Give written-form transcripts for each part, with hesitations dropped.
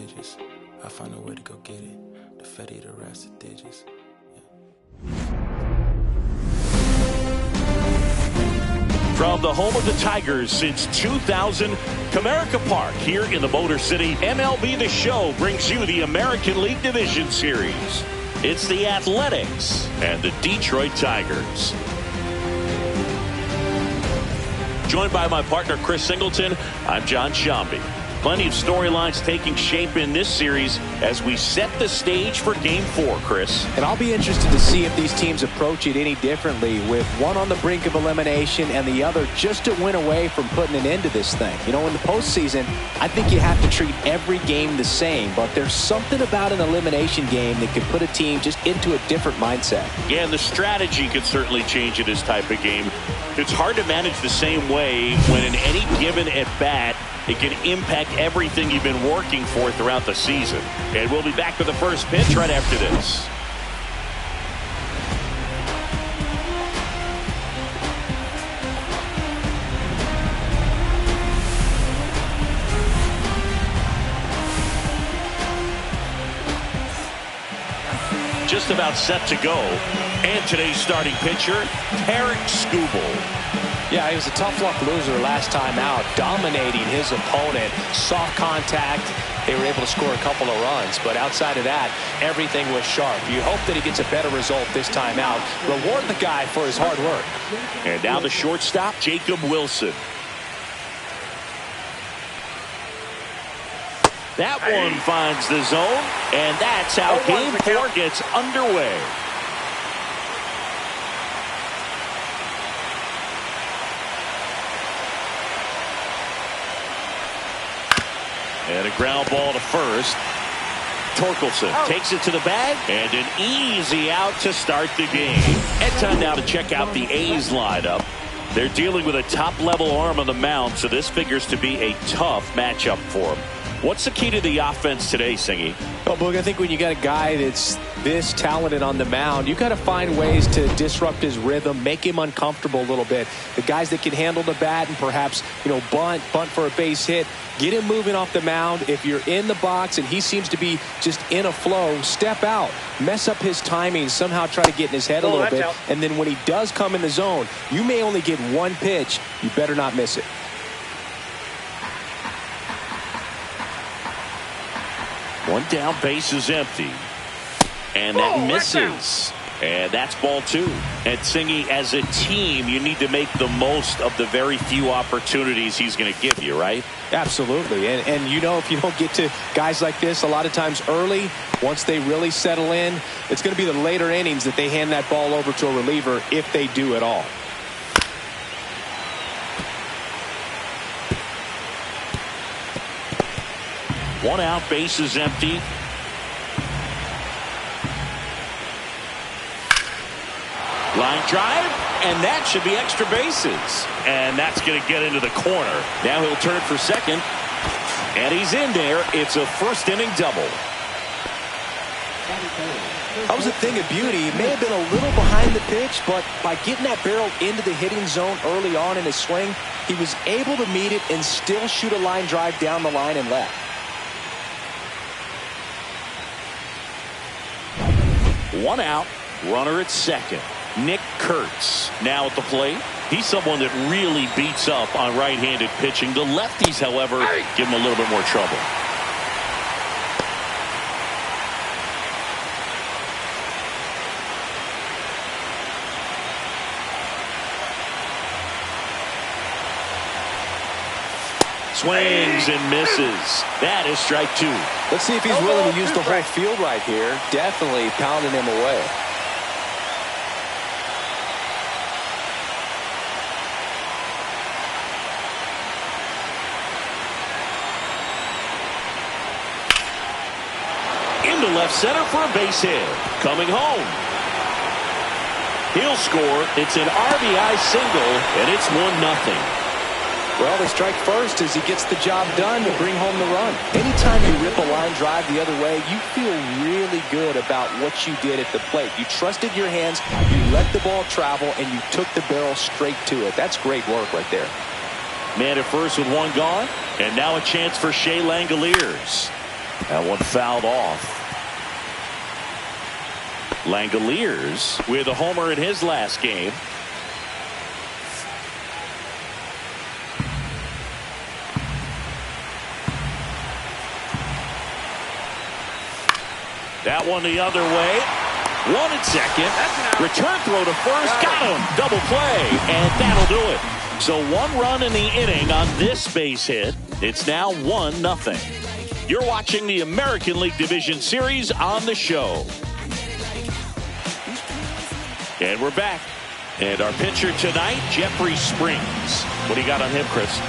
digits. I find a way to go get it. The Fetty, the rest of digits. From the home of the Tigers since 2000, Comerica Park here in the Motor City, MLB The Show brings you the American League Division Series. It's the Athletics and the Detroit Tigers. Joined by my partner Chris Singleton, I'm John Shambi. Plenty of storylines taking shape in this series as we set the stage for Game 4, Chris. And I'll be interested to see if these teams approach it any differently, with one on the brink of elimination and the other just a win away from putting an end to this thing. You know, in the postseason, I think you have to treat every game the same, but there's something about an elimination game that can put a team just into a different mindset. Yeah, and the strategy could certainly change in this type of game. It's hard to manage the same way when in any given at-bat, it can impact everything you've been working for throughout the season. And we'll be back with the first pitch right after this. Just about set to go. And today's starting pitcher, Tarik Skubal. Yeah, he was a tough luck loser last time out, dominating his opponent. Soft contact. They were able to score a couple of runs, but outside of that, everything was sharp. You hope that he gets a better result this time out. Reward the guy for his hard work. And now the shortstop, Jacob Wilson. That one finds the zone, and that's how Game 4 gets underway. And a ground ball to first. Torkelson takes it to the bag, and an easy out to start the game. And time now to check out the A's lineup. They're dealing with a top-level arm on the mound, so this figures to be a tough matchup for them. What's the key to the offense today, Singy? Well, Boog, I think when you got a guy that's this talented on the mound, you got to find ways to disrupt his rhythm, make him uncomfortable a little bit. The guys that can handle the bat and perhaps, bunt for a base hit, get him moving off the mound. If you're in the box and he seems to be just in a flow, step out, mess up his timing, somehow try to get in his head a little bit. And then when he does come in the zone, you may only get one pitch. You better not miss it. One down, base is empty. And that misses. And that's ball 2. And Singy, as a team, you need to make the most of the very few opportunities he's going to give you, right? Absolutely. And if you don't get to guys like this a lot of times early, once they really settle in, it's going to be the later innings that they hand that ball over to a reliever, if they do at all. One out, base is empty. Line drive, and that should be extra bases. And that's going to get into the corner. Now he'll turn for second, and he's in there. It's a first-inning double. That was a thing of beauty. He may have been a little behind the pitch, but by getting that barrel into the hitting zone early on in his swing, he was able to meet it and still shoot a line drive down the line and left. One out, runner at second. Nick Kurtz now at the plate. He's someone that really beats up on right-handed pitching. The lefties, however, give him a little bit more trouble. Swings and misses. That is strike 2. Let's see if he's willing to use the whole field right here. Definitely pounding him away. Into left center for a base hit. Coming home. He'll score. It's an RBI single, and it's 1-0. Well, they strike first as he gets the job done to bring home the run. Anytime you rip a line drive the other way, you feel really good about what you did at the plate. You trusted your hands, you let the ball travel, and you took the barrel straight to it. That's great work right there. Man at first with one gone, and now a chance for Shea Langoliers. That one fouled off. Langoliers with a homer in his last game. That one the other way. One at second. Return throw to first. Got him. Double play. And that'll do it. So 1 run in the inning on this base hit. It's now 1-0. You're watching the American League Division Series on the show. And we're back. And our pitcher tonight, Jeffrey Springs. What do you got on him, Chris?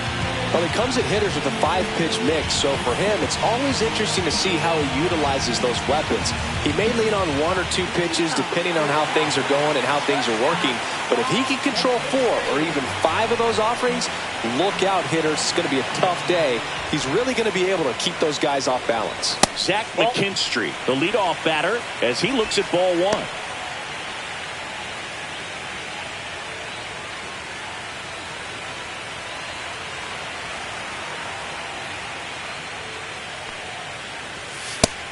Well, he comes at hitters with a 5-pitch mix, so for him, it's always interesting to see how he utilizes those weapons. He may lean on 1 or 2 pitches depending on how things are going and how things are working, but if he can control 4 or even 5 of those offerings, look out, hitters. It's going to be a tough day. He's really going to be able to keep those guys off balance. Zach McKinstry, the leadoff batter, as he looks at ball 1.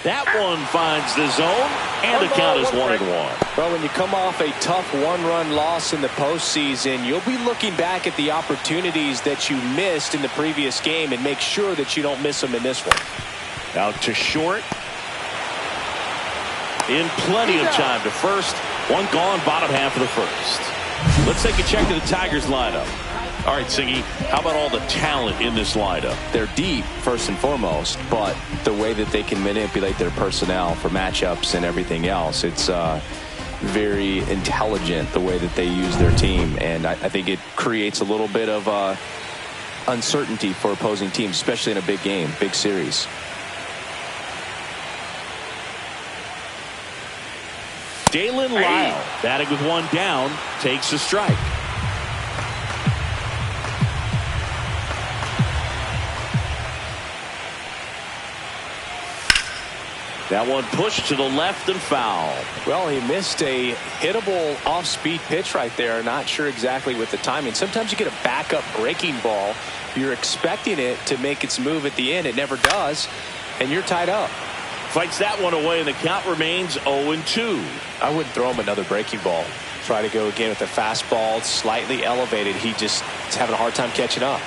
That one finds the zone, and the count is 1-1. Well, when you come off a tough 1-run loss in the postseason, you'll be looking back at the opportunities that you missed in the previous game and make sure that you don't miss them in this one. Out to short. In plenty of time to first. One gone, bottom half of the first. Let's take a check of the Tigers lineup. All right, Siggy, how about all the talent in this lineup? They're deep, first and foremost, but the way that they can manipulate their personnel for matchups and everything else, it's very intelligent the way that they use their team, and I think it creates a little bit of uncertainty for opposing teams, especially in a big game, big series. Dalen Lyle, batting with 1 down, takes a strike. That one pushed to the left and foul. Well, he missed a hittable off-speed pitch right there. Not sure exactly with the timing. Sometimes you get a backup breaking ball. You're expecting it to make its move at the end. It never does, and you're tied up. Fights that one away, and the count remains 0-2. I wouldn't throw him another breaking ball. Try to go again with the fastball, slightly elevated. He just is having a hard time catching up.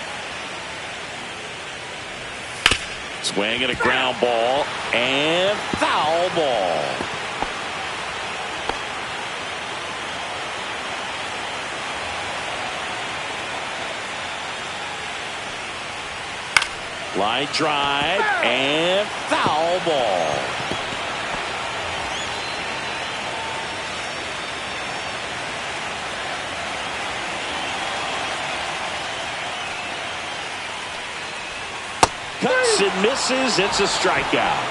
Swing and a ground ball and foul ball. Line drive and foul ball. Cuts and misses. It's a strikeout.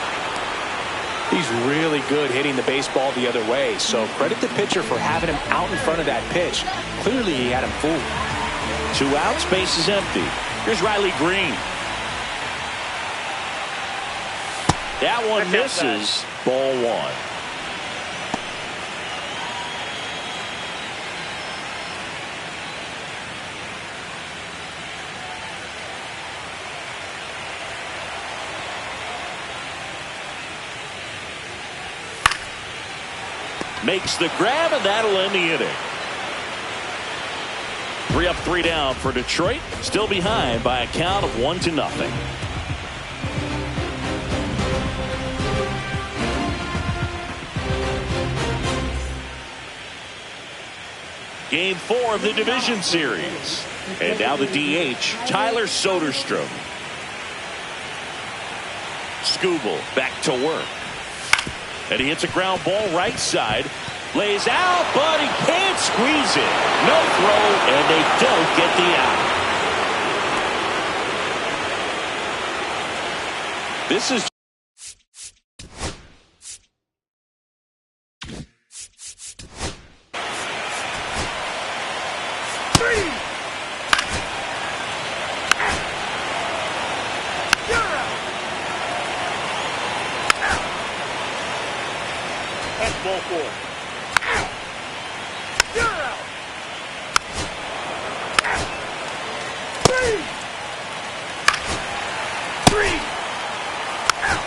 He's really good hitting the baseball the other way, so credit the pitcher for having him out in front of that pitch. Clearly he had him fooled. 2 outs, base is empty. Here's Riley Green. That one misses. Ball 1. Makes the grab, and that'll end the inning. 3 up, 3 down for Detroit. Still behind by a count of 1-0. Game 4 of the division series. And now the DH, Tyler Soderstrom. Skubal back to work. And he hits a ground ball right side. Lays out, but he can't squeeze it. No throw, and they don't get the out. This is ball 4. You're out. 3. Out.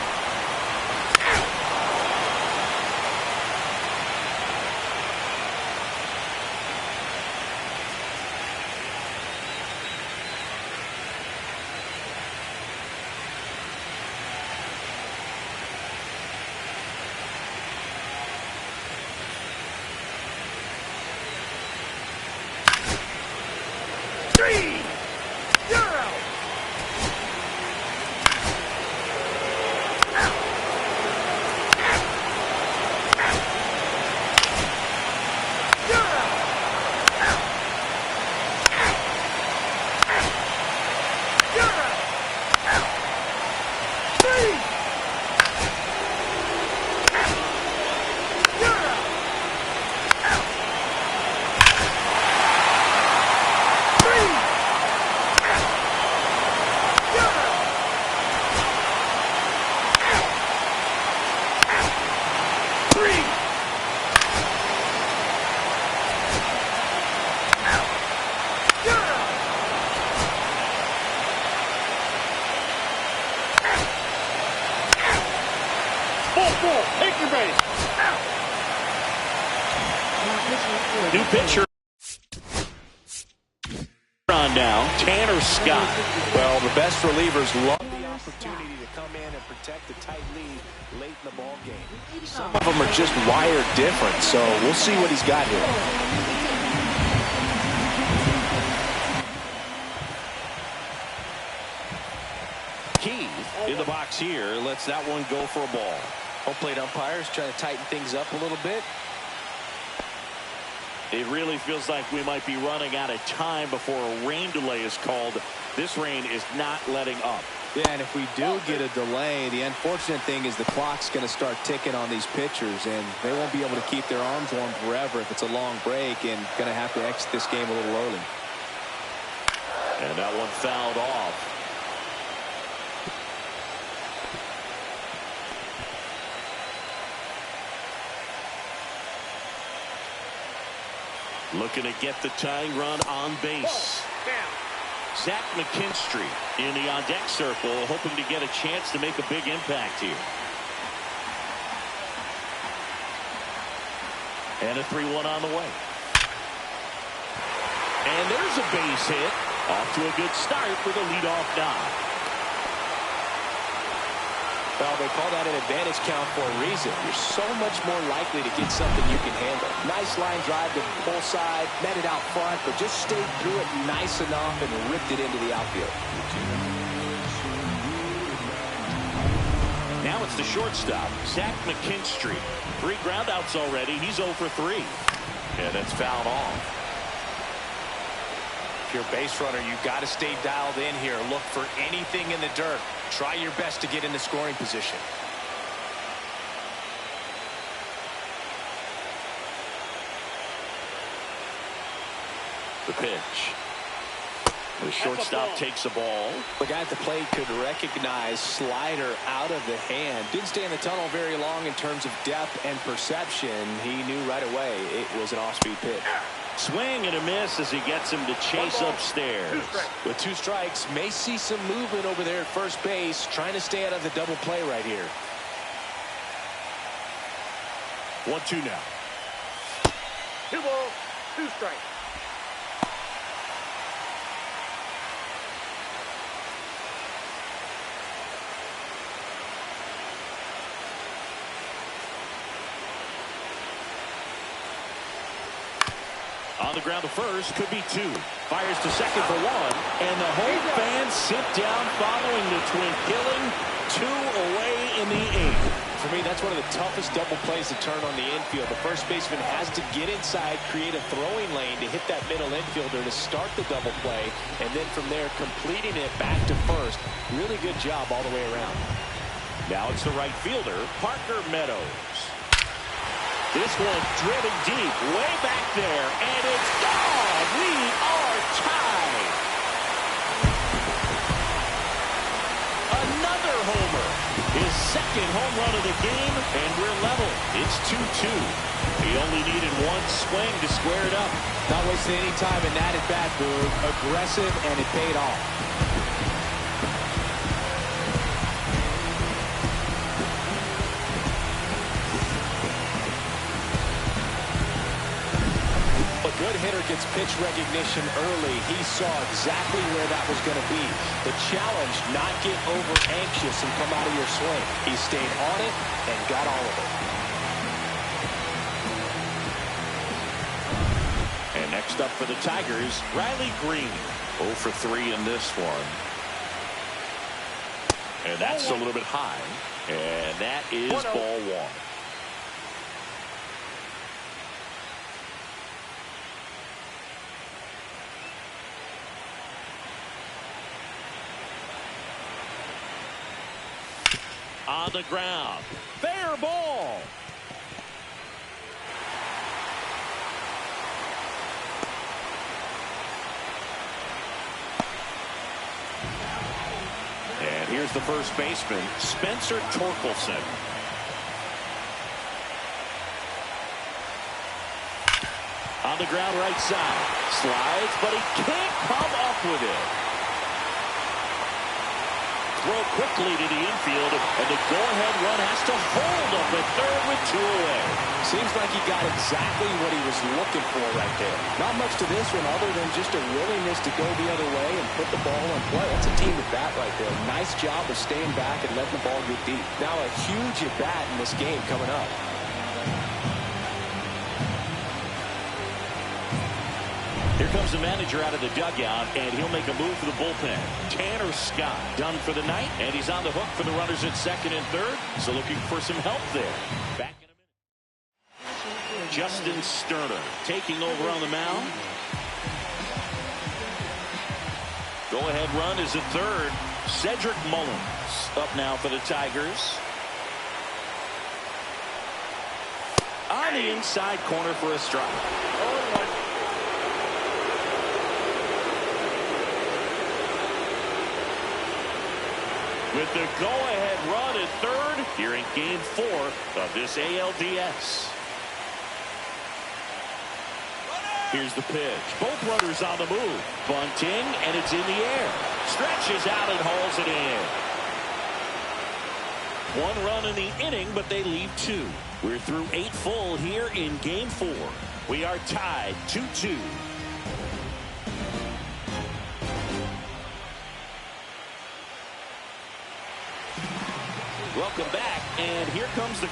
New pitcher on now, Tanner Scott. Well, the best relievers love the opportunity to come in and protect a tight lead late in the ball game. Some of them are just wired different, so we'll see what he's got here. Keith in the box here lets that one go for a ball. Home plate umpires trying to tighten things up a little bit. It really feels like we might be running out of time before a rain delay is called. This rain is not letting up. Yeah, and if we do get a delay, the unfortunate thing is the clock's going to start ticking on these pitchers, and they won't be able to keep their arms warm forever if it's a long break, and going to have to exit this game a little early. And that one fouled off. Looking to get the tying run on base. Zach McKinstry in the on-deck circle, hoping to get a chance to make a big impact here. And a 3-1 on the way. And there's a base hit. Off to a good start with a leadoff dive. Well, they call that an advantage count for a reason. You're so much more likely to get something you can handle. Nice line drive to the pull side, met it out front, but just stayed through it nice enough and ripped it into the outfield. Now it's the shortstop, Zach McKinstry. 3 groundouts already. He's 0 for 3. And that's fouled off. If you're a base runner, you've got to stay dialed in here. Look for anything in the dirt. Try your best to get in the scoring position. The pitch. The shortstop takes the ball. The guy at the plate could recognize slider out of the hand. Didn't stay in the tunnel very long in terms of depth and perception. He knew right away it was an off-speed pitch. Swing and a miss as he gets him to chase upstairs. With 2 strikes, may see some movement over there at first base, trying to stay out of the double play right here. 1-2 now. 2 balls, 2 strikes. On the ground to first, could be 2. Fires to second for 1. And the home fans sit down following the twin killing. 2 away in the 8th. For me, that's one of the toughest double plays to turn on the infield. The first baseman has to get inside, create a throwing lane to hit that middle infielder to start the double play. And then from there, completing it back to first. Really good job all the way around. Now it's the right fielder, Parker Meadows. This one driven deep, way back there, and it's gone. We are tied. Another homer. His second home run of the game, and we're level. It's 2-2. He only needed 1 swing to square it up. Not wasting any time in that at-bat, Boog. Aggressive, and it paid off. Good hitter gets pitch recognition early. He saw exactly where that was going to be. The challenge, not get over anxious and come out of your swing. He stayed on it and got all of it. And next up for the Tigers, Riley Green. 0 for 3 in this one. And that's a little bit high. And that is ball 1. On the ground. Fair ball. And here's the first baseman, Spencer Torkelson. On the ground right side. Slides, but he can't come up with it. throw quickly to the infield, and the go-ahead run has to hold up at third with 2 away. Seems like he got exactly what he was looking for right there. Not much to this one other than just a willingness to go the other way and put the ball in play. That's a team at bat right there. Nice job of staying back and letting the ball get deep. Now a huge at bat in this game coming up. Here comes the manager out of the dugout, and he'll make a move for the bullpen. Tanner Scott done for the night, and he's on the hook for the runners at second and third, so looking for some help there. Back in a minute. Justin Sterner taking over on the mound. Go-ahead run is at third. Cedric Mullins up now for the Tigers. On the inside corner for a strike. With the go-ahead run at third here in Game 4 of this ALDS. Here's the pitch. Both runners on the move. Bunting, and it's in the air. Stretches out and hauls it in. 1 run in the inning, but they leave 2. We're through 8 full here in Game 4. We are tied 2-2. Welcome back, and here comes the...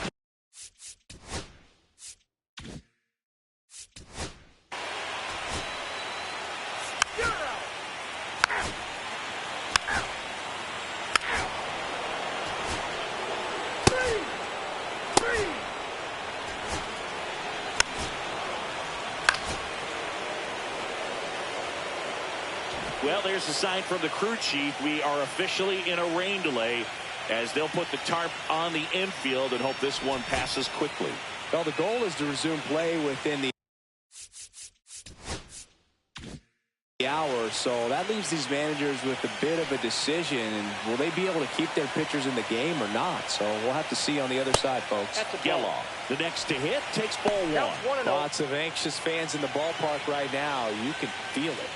Well, there's a sign from the crew chief. We are officially in a rain delay, as they'll put the tarp on the infield and hope this one passes quickly. Well, the goal is to resume play within the hour, so that leaves these managers with a bit of a decision. And will they be able to keep their pitchers in the game or not? So we'll have to see on the other side, folks. Geloff, the next to hit, takes ball 1. Lots of anxious fans in the ballpark right now. You can feel it.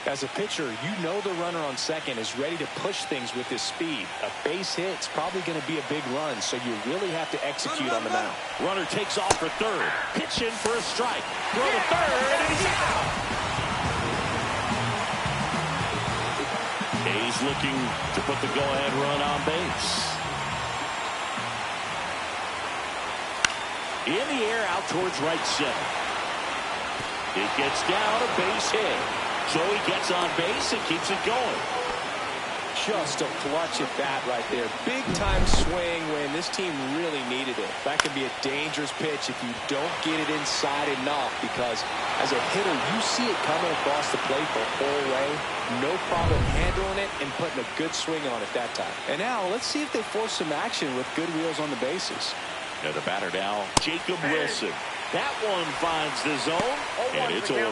As a pitcher, you know the runner on second is ready to push things with his speed. A base hit's probably going to be a big run, so you really have to execute on the mound. Runner takes off for third. Pitch in for a strike. Throw to third, and he's out. A's looking to put the go-ahead run on base. In the air, out towards right center. It gets down, a base hit. So he gets on base and keeps it going. Just a clutch at bat right there. Big time swing when this team really needed it. That can be a dangerous pitch if you don't get it inside enough, because as a hitter, you see it coming across the plate the whole way. No problem handling it and putting a good swing on it that time. And now let's see if they force some action with good wheels on the bases. Now the batter now, Jacob Wilson. That one finds the zone, and it's 0-1.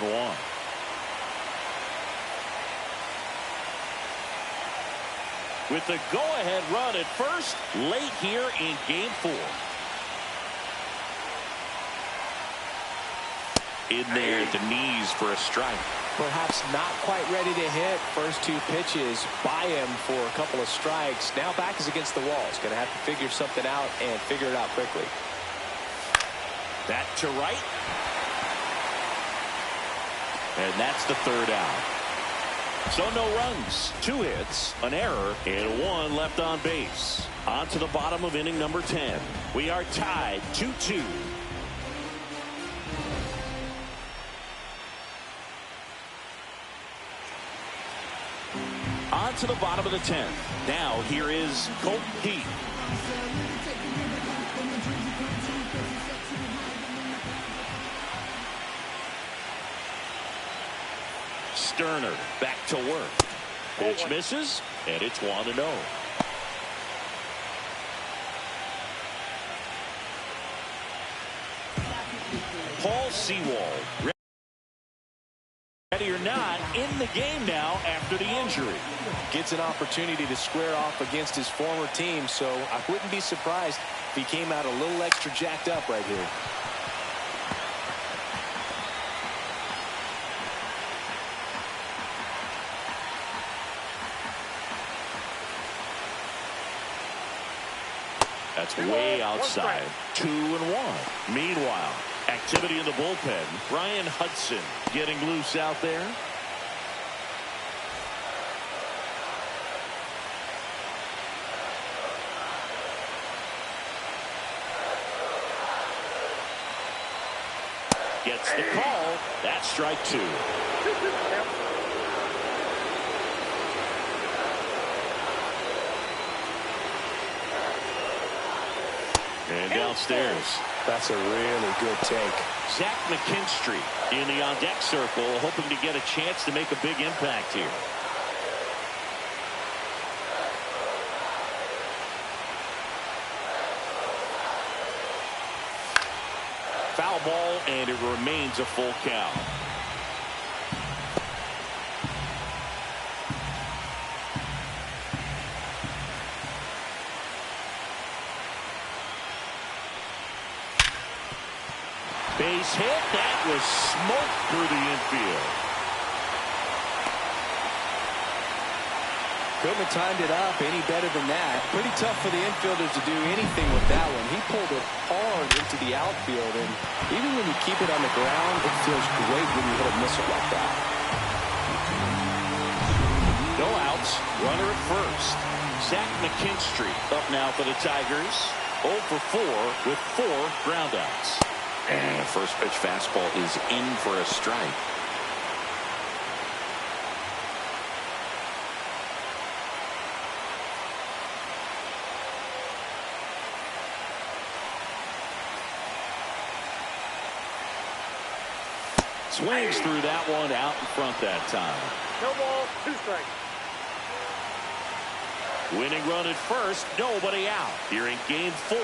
With the go-ahead run at first, late here in Game 4. In there at the knees for a strike. Perhaps not quite ready to hit. First 2 pitches by him for a couple of strikes. Now back is against the wall. He's going to have to figure something out and figure it out quickly. That to right. And that's the 3rd out. So no runs, 2 hits, an error, and 1 left on base. On to the bottom of inning number 10. We are tied 2-2. On to the bottom of the 10th. Now here is Colton Heath. Sterner back to work. Pitch misses, and it's 1-0. Paul Sewald, ready or not, in the game now after the injury. Gets an opportunity to square off against his former team, so I wouldn't be surprised if he came out a little extra jacked up right here. That's way outside. 2-1. Meanwhile, activity in the bullpen. Ryan Hudson getting loose out there. Gets the call. That's strike 2. And downstairs. That's a really good take. Zach McKinstry in the on-deck circle, hoping to get a chance to make a big impact here. Foul ball, and it remains a full count. Base hit. That was smoke through the infield. Couldn't have timed it up any better than that. Pretty tough for the infielders to do anything with that one. He pulled it hard into the outfield, and even when you keep it on the ground, it feels great when you hit a missile like that. No outs. Runner at first. Zach McKinstry up now for the Tigers. 0 for 4 with 4 groundouts. And a first pitch fastball is in for a strike. Swings through that one, out in front that time. No ball, 2 strikes. Winning run at first, nobody out. Here in game 4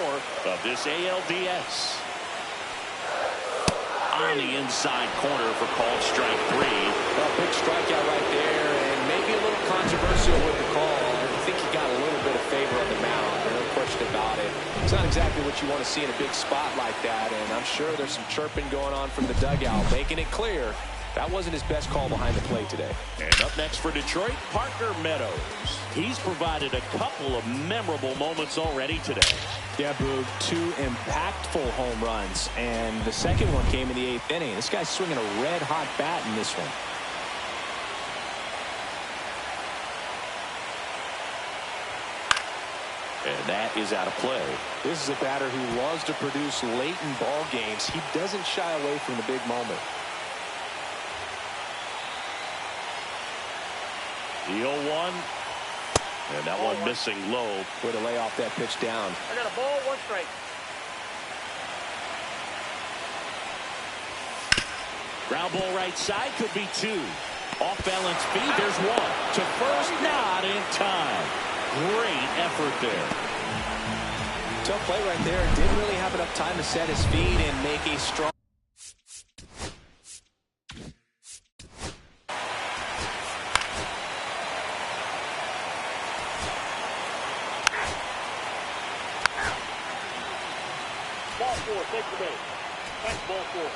of this ALDS. On the inside corner for called strike 3. A big strikeout right there, and maybe a little controversial with the call. I think he got a little bit of favor on the mound. No question about it. It's not exactly what you want to see in a big spot like that, and I'm sure there's some chirping going on from the dugout, making it clear that wasn't his best call behind the plate today. And up next for Detroit, Parker Meadows. He's provided a couple of memorable moments already today. Yeah, Boog, 2 impactful home runs, and the second one came in the 8th inning. This guy's swinging a red-hot bat in this one. And that is out of play. This is a batter who loves to produce late in ball games. He doesn't shy away from the big moment. The 0-1. And that one missing low. Way to lay off that pitch down. I got a ball, 1 strike. Ground ball right side, could be 2. Off balance feed, there's 1. To first, not in time. Great effort there. Tough play right there. Didn't really have enough time to set his feet and make a strong. Ball 4, take the base. That's ball 4.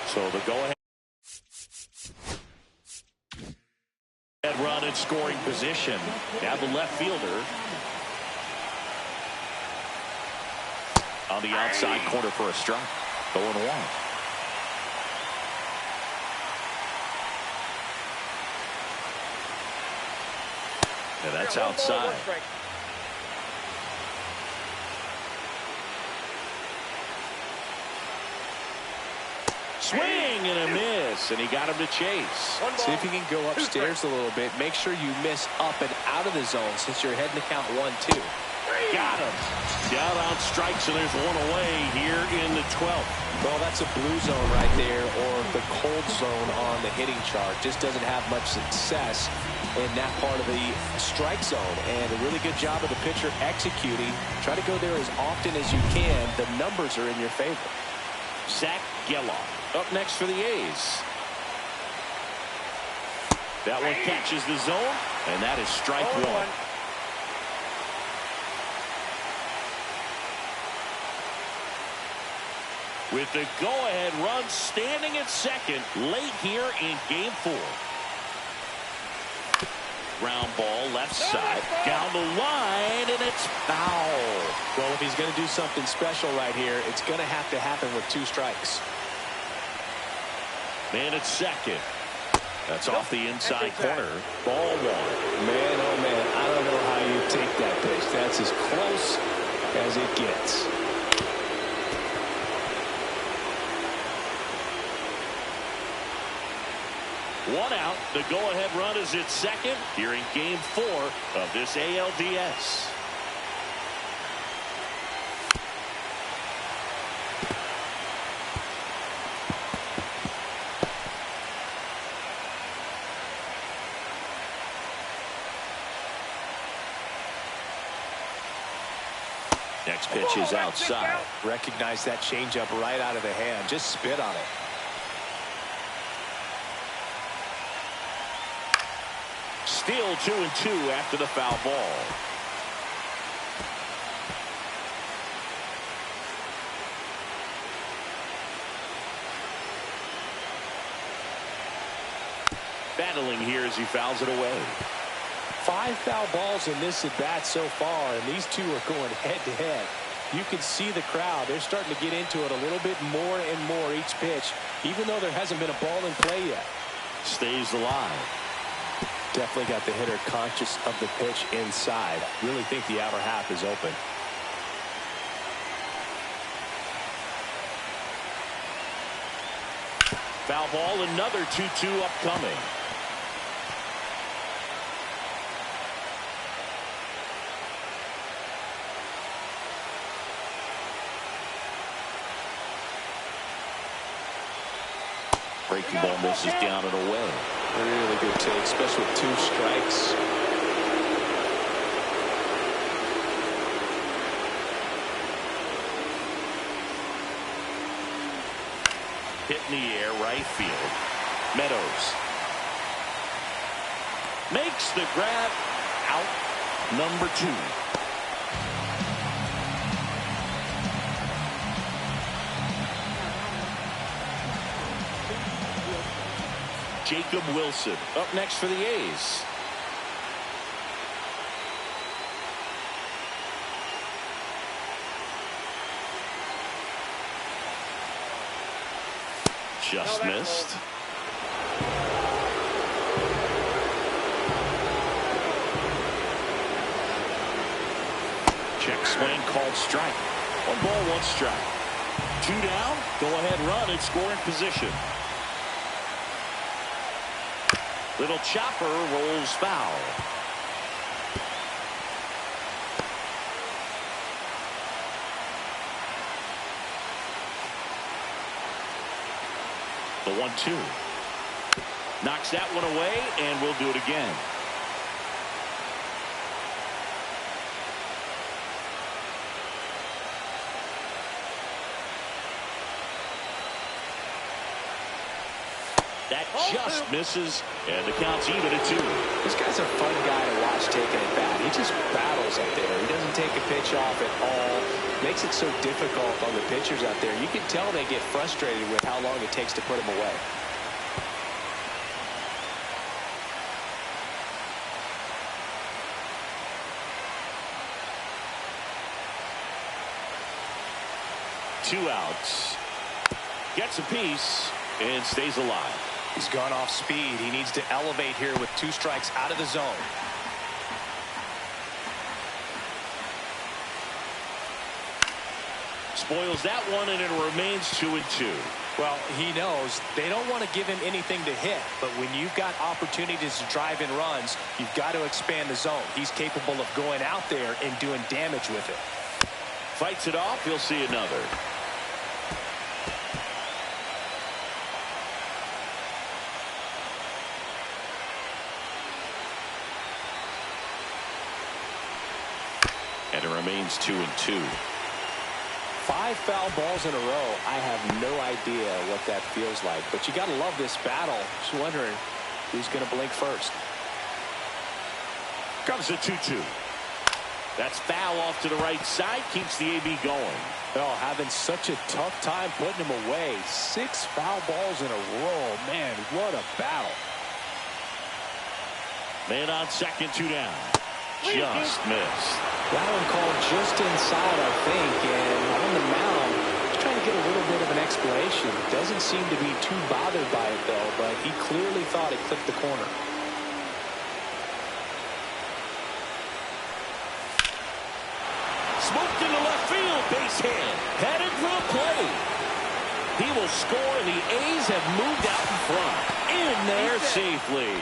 So the go-ahead run in scoring position. Now the left fielder on the outside corner for a strike. 0-1. And that's outside. Swing and a miss, and he got him to chase. See if you can go upstairs a little bit. Make sure you miss up and out of the zone since you're heading to count 1-2. Got him. Down on strikes, and there's 1 away here in the 12th. Well, that's a blue zone right there, or the cold zone on the hitting chart. Just doesn't have much success in that part of the strike zone. And a really good job of the pitcher executing. Try to go there as often as you can. The numbers are in your favor. Zach Geloff up next for the A's. That one catches the zone, and that is strike 1. with the go-ahead run standing at second late here in Game 4. Ground ball left side down the line, and it's foul. Well, if he's going to do something special right here, it's going to happen with 2 strikes. Man at second. That's off the inside corner. Ball 1. Man, oh man, I don't know how you take that pitch. That's as close as it gets. One out. The go-ahead run is at second here in Game 4 of this ALDS. Next pitch is outside. Recognize that changeup right out of the hand. Just spit on it. Still 2-2 after the foul ball. Battling here as he fouls it away. 5 foul balls in this at bat so far, and these two are going head to head. You can see the crowd. They're starting to get into it a little bit more and more each pitch, even though there hasn't been a ball in play yet. Stays alive. Definitely got the hitter conscious of the pitch inside. Really think the outer half is open. Foul ball, another 2-2 upcoming. Breaking ball misses down and away. Really good take, especially with 2 strikes. Hit in the air, right field. Meadows makes the grab. Out number 2. Jacob Wilson up next for the A's. Just missed. Check swing called strike. 1 ball, 1 strike. 2 down. Go ahead run in scoring position. Little chopper rolls foul. The 1-2. Knocks that one away, and we'll do it again. That just misses, and the count's even at 2. This guy's a fun guy to watch taking at bat. He just battles up there. He doesn't take a pitch off at all. Makes it so difficult on the pitchers out there. You can tell they get frustrated with how long it takes to put him away. Two outs. Gets a piece and stays alive. He's gone off speed. He needs to elevate here with 2 strikes out of the zone. Spoils that one, and it remains 2-2. Well, he knows they don't want to give him anything to hit, but when you've got opportunities to drive in runs, you've got to expand the zone. He's capable of going out there and doing damage with it. Fights it off. He'll see another. And it remains 2-2. 5 foul balls in a row. I have no idea what that feels like, but you got to love this battle. Just wondering who's going to blink first. Comes a 2-2. That's foul off to the right side. Keeps the AB going. Oh, having such a tough time putting him away. 6 foul balls in a row. Man, what a battle. Man on second, 2 down. Just missed. That one called just inside, I think. And on the mound, he's trying to get a little bit of an explanation. Doesn't seem to be too bothered by it, though. But he clearly thought it clipped the corner. Smoked into left field. Base hit. Headed for the plate. He will score, and the A's have moved out in front. In there safely.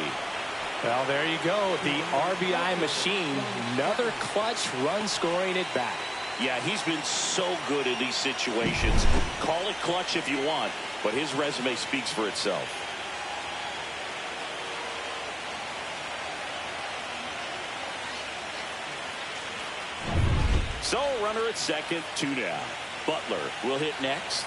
Well, there you go. The RBI machine. Another clutch run scoring at bat. Yeah, he's been so good in these situations. Call it clutch if you want, but his resume speaks for itself. So, runner at second, 2 down. Butler will hit next.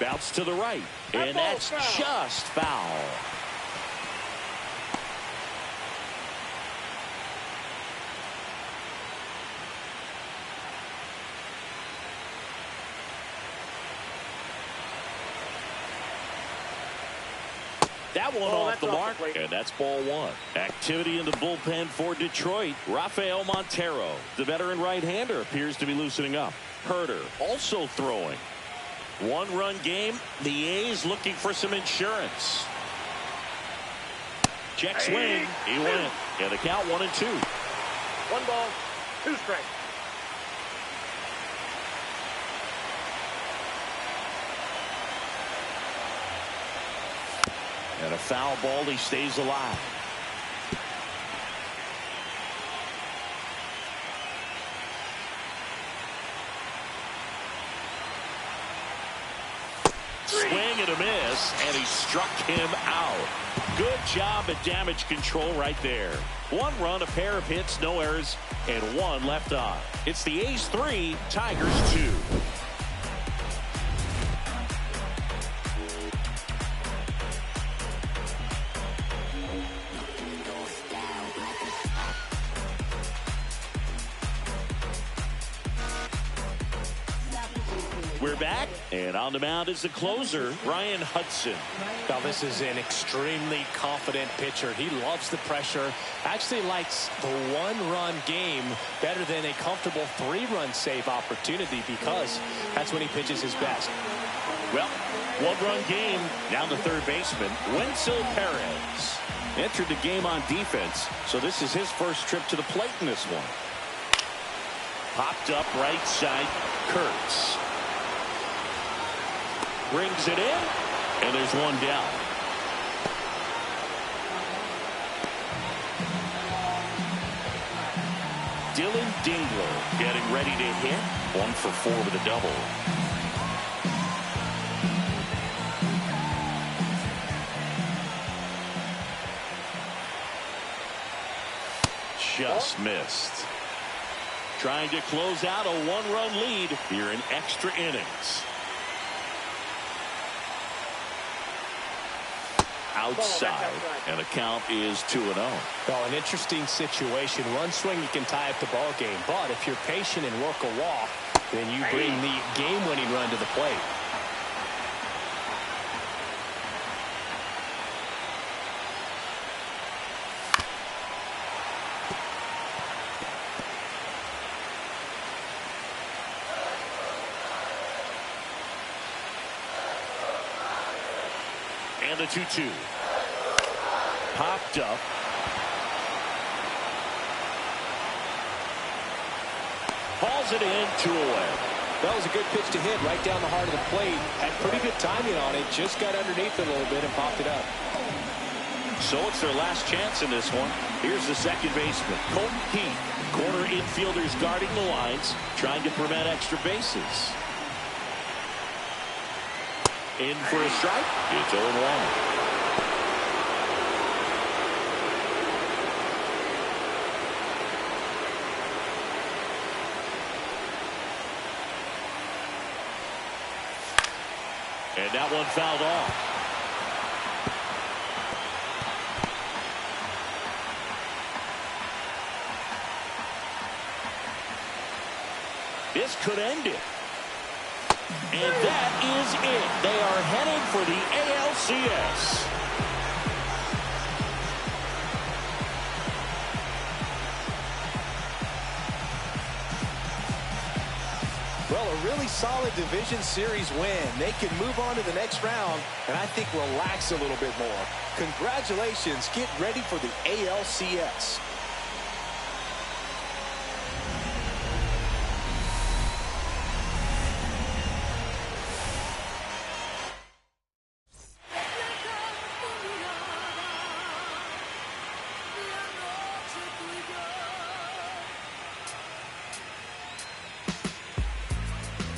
Bounce to the right, and that's just foul. That one off the mark, and that's ball 1. Activity in the bullpen for Detroit. Rafael Montero, the veteran right-hander, appears to be loosening up. Herter also throwing. 1-run game. The A's looking for some insurance. Check swing. He went. And the count 1-2. 1 ball, 2 strikes. And a foul ball. He stays alive. Swing and a miss, and he struck him out. Good job at damage control right there. 1 run, a pair of hits, no errors, and 1 left on. It's the A's 3, Tigers 2. We're back, and on the mound is the closer, Ryan Hudson. Now, this is an extremely confident pitcher. He loves the pressure. Actually likes the 1-run game better than a comfortable 3-run save opportunity because that's when he pitches his best. Well, 1-run game. Now the third baseman, Wenzel Perez. Entered the game on defense, so this is his first trip to the plate in this one. Popped up right side, Kurtz. Brings it in, and there's 1 down. Dylan Dingler getting ready to hit. 1 for 4 with a double. Just missed. Trying to close out a 1-run lead here in extra innings. Outside, and the count is 2-0. Well, an interesting situation. 1 swing, you can tie up the ball game. But if you're patient and work a walk, then you bring the game-winning run to the plate. And the 2-2. Popped up. Hauls it in, 2 away. That was a good pitch to hit right down the heart of the plate. Had pretty good timing on it. Just got underneath it a little bit and popped it up. So it's their last chance in this one. Here's the second baseman, Colton Heath. Corner infielders guarding the lines, trying to prevent extra bases. In for a strike. It's 0-1. And that one fouled off. This could end it. And that is it. They are headed for the ALCS. Well, a really solid division series win. They can move on to the next round and I think relax a little bit more. Congratulations. Get ready for the ALCS.